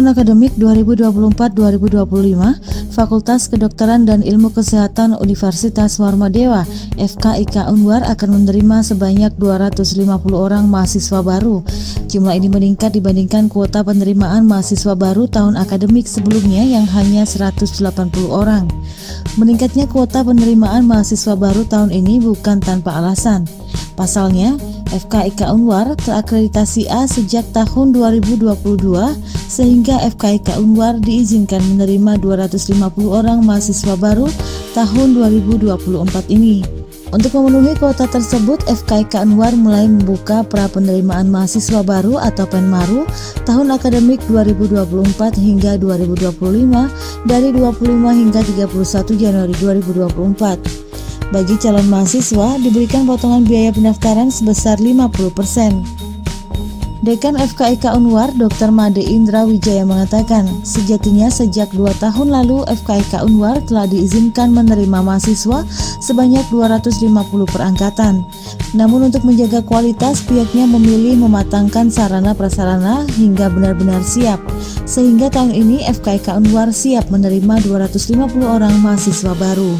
tahun akademik 2024-2025, Fakultas Kedokteran dan Ilmu Kesehatan Universitas Warmadewa (FKIK Unwar) akan menerima sebanyak 250 orang mahasiswa baru. Jumlah ini meningkat dibandingkan kuota penerimaan mahasiswa baru tahun akademik sebelumnya yang hanya 180 orang. Meningkatnya kuota penerimaan mahasiswa baru tahun ini bukan tanpa alasan. Pasalnya, FKIK Unwar terakreditasi A sejak tahun 2022 sehingga FKIK Unwar diizinkan menerima 250 orang mahasiswa baru tahun 2024 ini. Untuk memenuhi kuota tersebut, FKIK Unwar mulai membuka pra penerimaan mahasiswa baru atau PENMARU tahun akademik 2024 hingga 2025 dari 25 hingga 31 Januari 2024. Bagi calon mahasiswa, diberikan potongan biaya pendaftaran sebesar 50%. Dekan FKIK Unwar, Dr. Made Indra Wijaya mengatakan, sejatinya sejak 2 tahun lalu FKIK Unwar telah diizinkan menerima mahasiswa sebanyak 250 per angkatan. Namun untuk menjaga kualitas, pihaknya memilih mematangkan sarana prasarana hingga benar-benar siap. Sehingga tahun ini FKIK Unwar siap menerima 250 orang mahasiswa baru.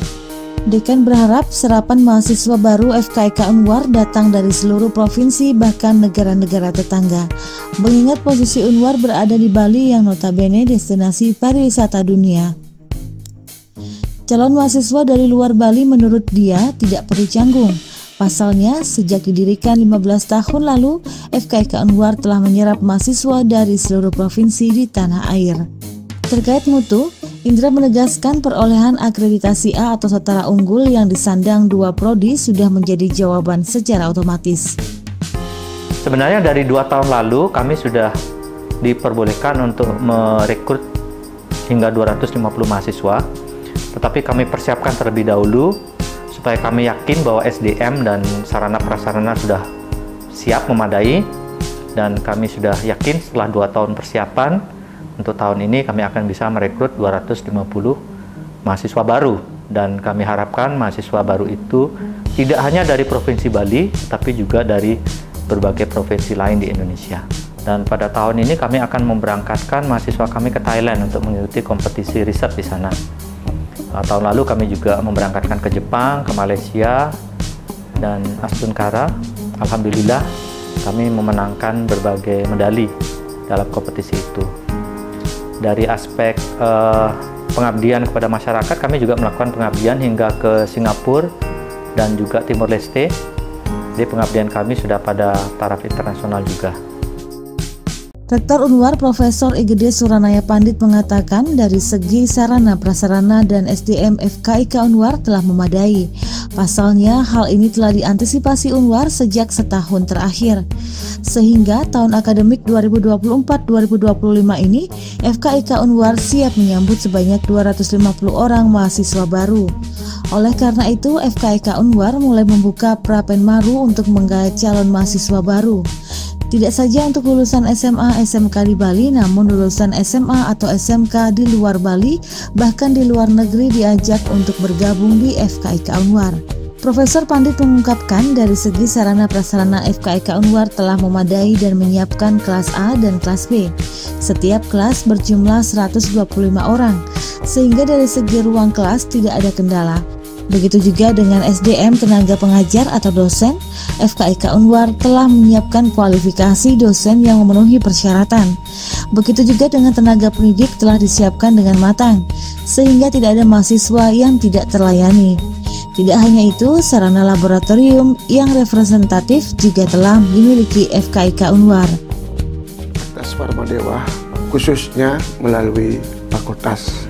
Dekan berharap serapan mahasiswa baru FKIK Unwar datang dari seluruh provinsi bahkan negara-negara tetangga. Mengingat posisi Unwar berada di Bali yang notabene destinasi pariwisata dunia. Calon mahasiswa dari luar Bali menurut dia tidak perlu canggung. Pasalnya, sejak didirikan 15 tahun lalu, FKIK Unwar telah menyerap mahasiswa dari seluruh provinsi di tanah air. Terkait mutu, Indra menegaskan perolehan akreditasi A atau setara unggul yang disandang 2 prodi sudah menjadi jawaban secara otomatis. Sebenarnya dari 2 tahun lalu kami sudah diperbolehkan untuk merekrut hingga 250 mahasiswa, tetapi kami persiapkan terlebih dahulu supaya kami yakin bahwa SDM dan sarana prasarana sudah siap memadai, dan kami sudah yakin setelah 2 tahun persiapan untuk tahun ini kami akan bisa merekrut 250 mahasiswa baru, dan kami harapkan mahasiswa baru itu tidak hanya dari Provinsi Bali tapi juga dari berbagai provinsi lain di Indonesia. Dan pada tahun ini kami akan memberangkatkan mahasiswa kami ke Thailand untuk mengikuti kompetisi riset di sana. Tahun lalu kami juga memberangkatkan ke Jepang, ke Malaysia, dan Astunkara. Alhamdulillah kami memenangkan berbagai medali dalam kompetisi itu. Dari aspek pengabdian kepada masyarakat, kami juga melakukan pengabdian hingga ke Singapura dan juga Timor Leste. Jadi pengabdian kami sudah pada taraf internasional juga. Rektor Unwar Profesor Igede Suranaya Pandit mengatakan dari segi sarana prasarana dan SDM FKIK Unwar telah memadai. Pasalnya hal ini telah diantisipasi Unwar sejak setahun terakhir. Sehingga tahun akademik 2024-2025 ini FKIK Unwar siap menyambut sebanyak 250 orang mahasiswa baru. Oleh karena itu FKIK Unwar mulai membuka pra-PENMARU untuk menggait calon mahasiswa baru. Tidak saja untuk lulusan SMA, SMK di Bali, namun lulusan SMA atau SMK di luar Bali, bahkan di luar negeri diajak untuk bergabung di FKIK Unwar. Profesor Pandit mengungkapkan dari segi sarana prasarana FKIK Unwar telah memadai dan menyiapkan kelas A dan kelas B. Setiap kelas berjumlah 125 orang, sehingga dari segi ruang kelas tidak ada kendala. Begitu juga dengan SDM tenaga pengajar atau dosen, FKIK Unwar telah menyiapkan kualifikasi dosen yang memenuhi persyaratan. Begitu juga dengan tenaga pendidik telah disiapkan dengan matang, sehingga tidak ada mahasiswa yang tidak terlayani. Tidak hanya itu, sarana laboratorium yang representatif juga telah dimiliki FKIK Unwar. Fakultas Warmadewa khususnya melalui Fakultas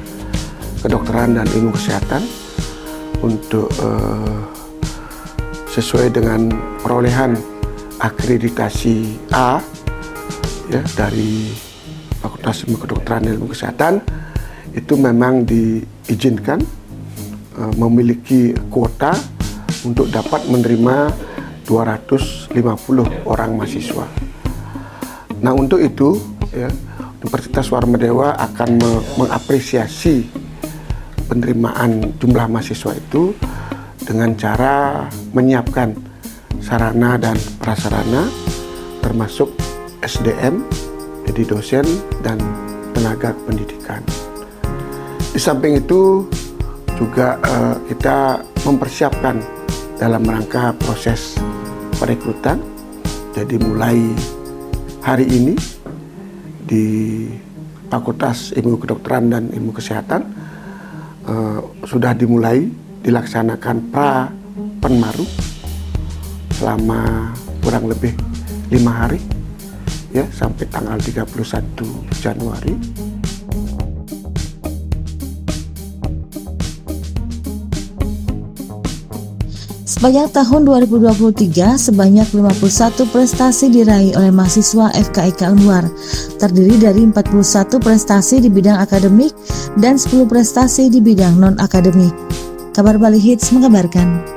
Kedokteran dan Ilmu Kesehatan untuk sesuai dengan perolehan akreditasi A ya, dari Fakultas Ilmu Kedokteran dan Ilmu Kesehatan itu memang diizinkan memiliki kuota untuk dapat menerima 250 orang mahasiswa. Nah, untuk itu ya, Universitas Warmadewa akan mengapresiasi penerimaan jumlah mahasiswa itu dengan cara menyiapkan sarana dan prasarana termasuk SDM, jadi dosen dan tenaga pendidikan. Di samping itu juga kita mempersiapkan dalam rangka proses perekrutan. Jadi mulai hari ini di Fakultas Ilmu Kedokteran dan Ilmu Kesehatan sudah dimulai dilaksanakan pra-penmaru selama kurang lebih 5 hari ya, sampai tanggal 31 Januari. Sepanjang tahun 2023, sebanyak 51 prestasi diraih oleh mahasiswa FKIK Unwar, terdiri dari 41 prestasi di bidang akademik dan 10 prestasi di bidang non-akademik. Kabar Bali Hits mengabarkan.